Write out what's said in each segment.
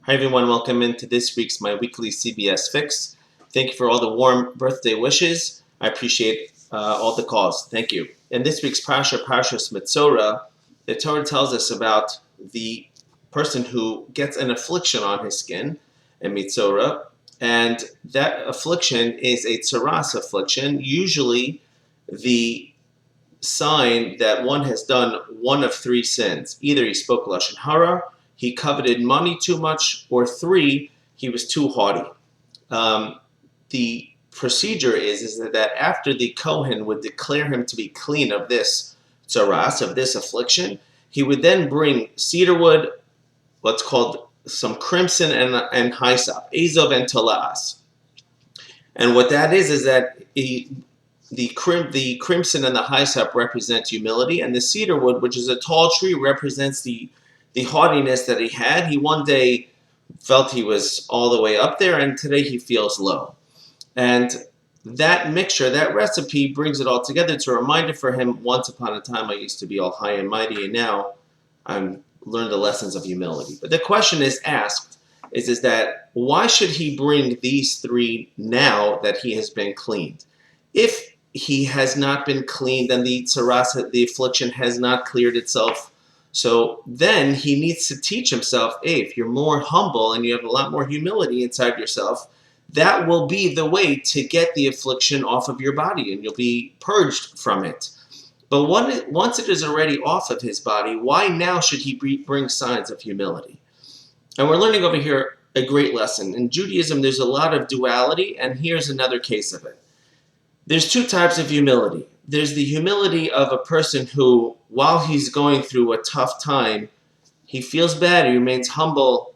Hi everyone, welcome into this week's My Weekly CBS Fix. Thank you for all the warm birthday wishes. I appreciate all the calls. Thank you. In this week's Parashas Mitzorah, the Torah tells us about the person who gets an affliction on his skin, a Mitzorah, and that affliction is a tzaras affliction, usually the sign that one has done one of three sins. Either he spoke Lashon Hara, he coveted money too much, or three, he was too haughty. The procedure is that after the Kohen would declare him to be clean of this tzaras, of this affliction, he would then bring cedar wood, what's called some crimson and hyssop, azov and tolaas. And what that is that the crimson and the hyssop represent humility, and the cedar wood, which is a tall tree, represents the haughtiness that he had. He one day felt he was all the way up there, and today he feels low. And that mixture, that recipe, brings it all together. It's a reminder for him, once upon a time I used to be all high and mighty, and now I've learned the lessons of humility. But the question is asked, is that why should he bring these three now that he has been cleaned? If he has not been cleaned, then the tzaras, the affliction, has not cleared itself. So then he needs to teach himself, hey, if you're more humble and you have a lot more humility inside yourself, that will be the way to get the affliction off of your body, and you'll be purged from it. But once it is already off of his body, why now should he bring signs of humility? And we're learning over here a great lesson. In Judaism, there's a lot of duality, and here's another case of it. There's two types of humility. There's the humility of a person who, while he's going through a tough time, he feels bad, he remains humble,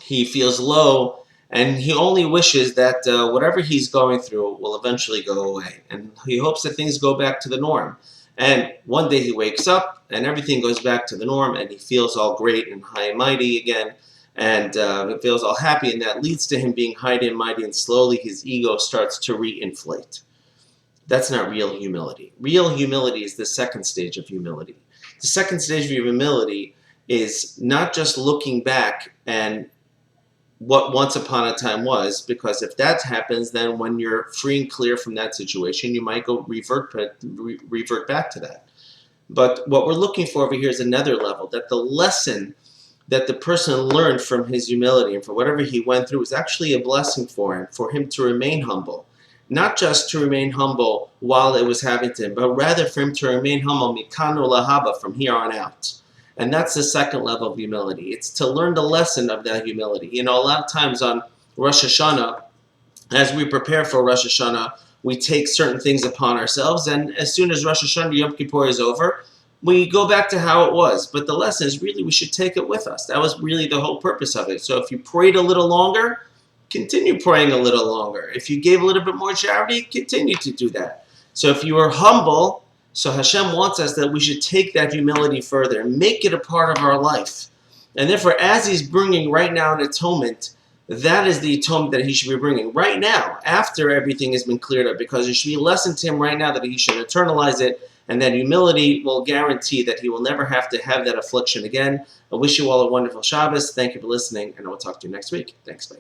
he feels low, and he only wishes that whatever he's going through will eventually go away. And he hopes that things go back to the norm. And one day he wakes up, and everything goes back to the norm, and he feels all great and high and mighty again, and he feels all happy, and that leads to him being high and mighty, and slowly his ego starts to reinflate. That's not real humility. Real humility is the second stage of humility. The second stage of humility is not just looking back and what once upon a time was, because if that happens, then when you're free and clear from that situation, you might go revert back to that. But what we're looking for over here is another level, that the lesson that the person learned from his humility and for whatever he went through is actually a blessing for him to remain humble. Not just to remain humble while it was happening to him, but rather for him to remain humble mikanu lahaba, from here on out. And that's the second level of humility. It's to learn the lesson of that humility. You know, a lot of times on Rosh Hashanah, as we prepare for Rosh Hashanah, we take certain things upon ourselves, and as soon as Rosh Hashanah Yom Kippur is over, we go back to how it was. But the lesson is really we should take it with us. That was really the whole purpose of it. So if you prayed a little longer, continue praying a little longer. If you gave a little bit more charity, continue to do that. So if you are humble, so Hashem wants us that we should take that humility further and make it a part of our life. And therefore, as he's bringing right now an atonement, that is the atonement that he should be bringing right now, after everything has been cleared up, because it should be a lesson to him right now that he should internalize it, and that humility will guarantee that he will never have to have that affliction again. I wish you all a wonderful Shabbos. Thank you for listening, and I will talk to you next week. Thanks, bye.